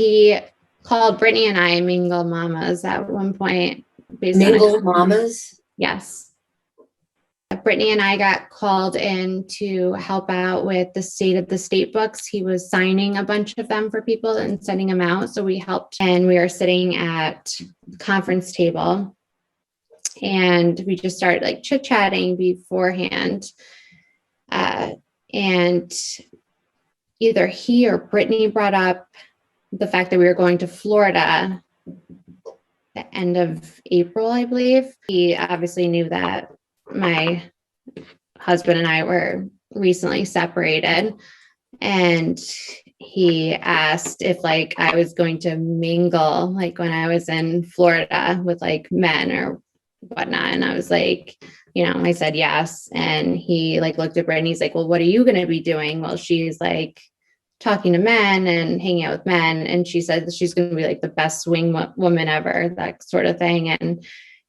He called Brittany and I mingle mamas at one point. Mingle mamas? Yes. Brittany and I got called in to help out with the state of the state books. He was signing a bunch of them for people and sending them out. So we helped, and we were sitting at the conference table and we just started like chit-chatting beforehand. And either he or Brittany brought up the fact that we were going to Florida the end of April, I believe. He obviously knew that my husband and I were recently separated, and he asked if like I was going to mingle like when I was in Florida with like men or whatnot. And I was like, I said yes. And he like looked at Brittany. He's like, well, what are you going to be doing? Well, she's like talking to men and hanging out with men. And she said that she's going to be like the best swing woman ever, that sort of thing. And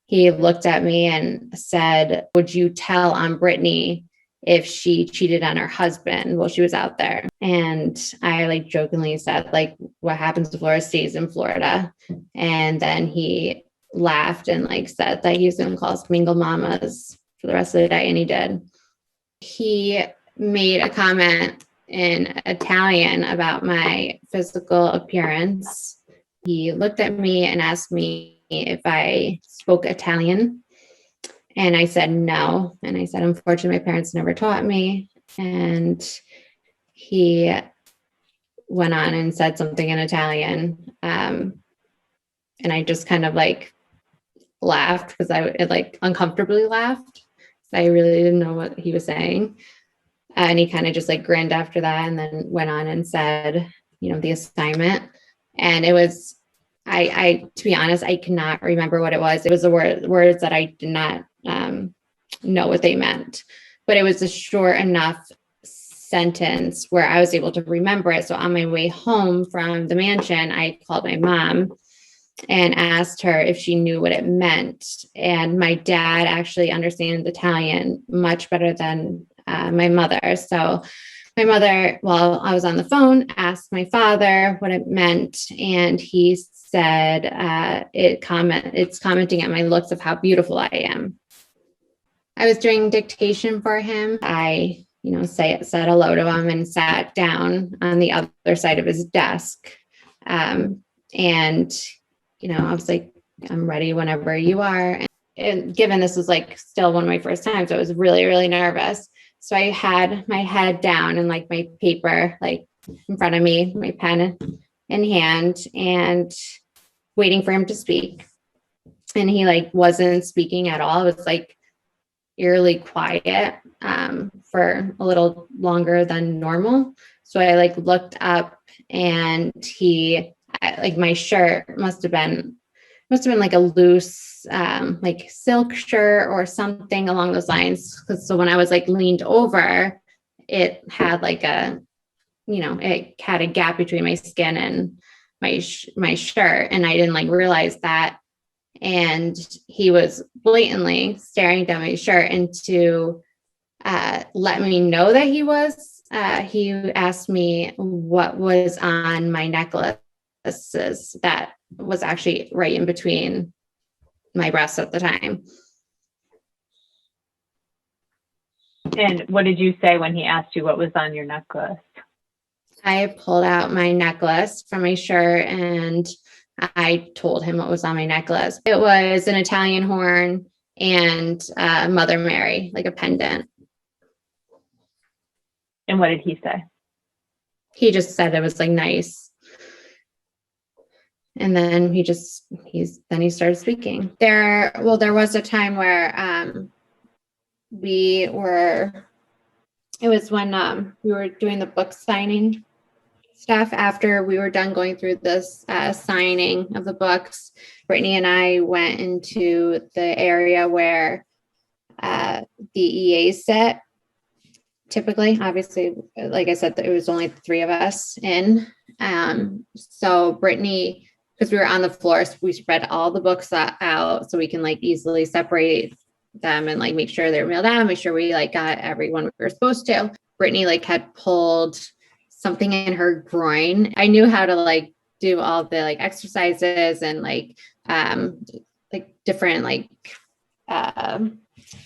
he looked at me and said, would you tell on Brittany if she cheated on her husband while she was out there? And I like jokingly said, like, what happens to Florida stays in Florida. And then he laughed and like said that he was going to call us mingle mamas for the rest of the day. And he did. He made a comment in Italian about my physical appearance. He looked at me and asked me if I spoke Italian. And I said no. And I said, unfortunately, my parents never taught me. And he went on and said something in Italian. And I just kind of like laughed because I like uncomfortably laughed. I really didn't know what he was saying. And he kind of just like grinned after that and then went on and said, the assignment. And it was, I to be honest, I cannot remember what it was. It was the words that I did not know what they meant, but it was a short enough sentence where I was able to remember it. So on my way home from the mansion, I called my mom and asked her if she knew what it meant. And my dad actually understands Italian much better than my mother. So my mother, while I was on the phone, asked my father what it meant. And he said, it's commenting at my looks of how beautiful I am. I was doing dictation for him. I, said hello to him and sat down on the other side of his desk. And, I was like, I'm ready whenever you are. And given this was like still one of my first times, I was really, really nervous. So I had my head down and like my paper, like in front of me, my pen in hand and waiting for him to speak. And he like wasn't speaking at all. It was like eerily quiet for a little longer than normal. So I like looked up and my shirt must have been like a loose, like silk shirt or something along those lines. So when I was like leaned over, it had like it had a gap between my skin and my shirt. And I didn't like realize that. And he was blatantly staring down my shirt, and to let me know that he asked me what was on my necklaces that was actually right in between my breasts at the time. And what did you say when he asked you what was on your necklace? I pulled out my necklace from my shirt and I told him what was on my necklace. It was an Italian horn and Mother Mary, like a pendant. And what did he say? He just said it was like nice. And then he started speaking. There was a time where it was when we were doing the book signing stuff. After we were done going through this signing of the books, Brittany and I went into the area where the EAs sit. Typically, obviously, like I said, it was only the three of us in. So Brittany, because we were on the floor, so we spread all the books out so we can like easily separate them and like make sure they're mailed out, make sure we like got everyone we were supposed to. Brittany like had pulled something in her groin. I knew how to like do all the like exercises and like different like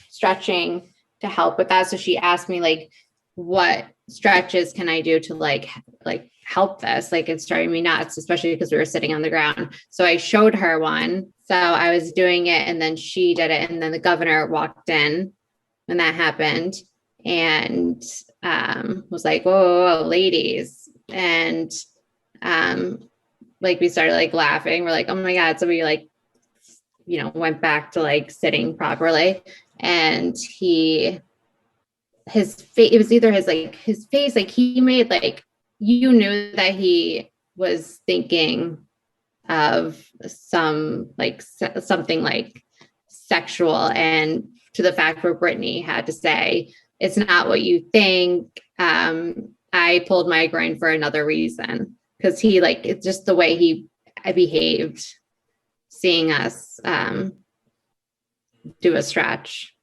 stretching to help with that. So she asked me like, what stretches can I do to like help this? Like it's driving me nuts, especially because we were sitting on the ground. So I showed her one. So I was doing it and then she did it. And then the governor walked in when that happened and was like, whoa, ladies. And like we started like laughing. We're like, oh my God. So we like, you know, went back to like sitting properly. And his face, it was either his face, like he made like, you knew that he was thinking of something like sexual, and to the fact where Brittany had to say, it's not what you think. I pulled my groin for another reason, because he like, it's just the way he behaved seeing us do a stretch.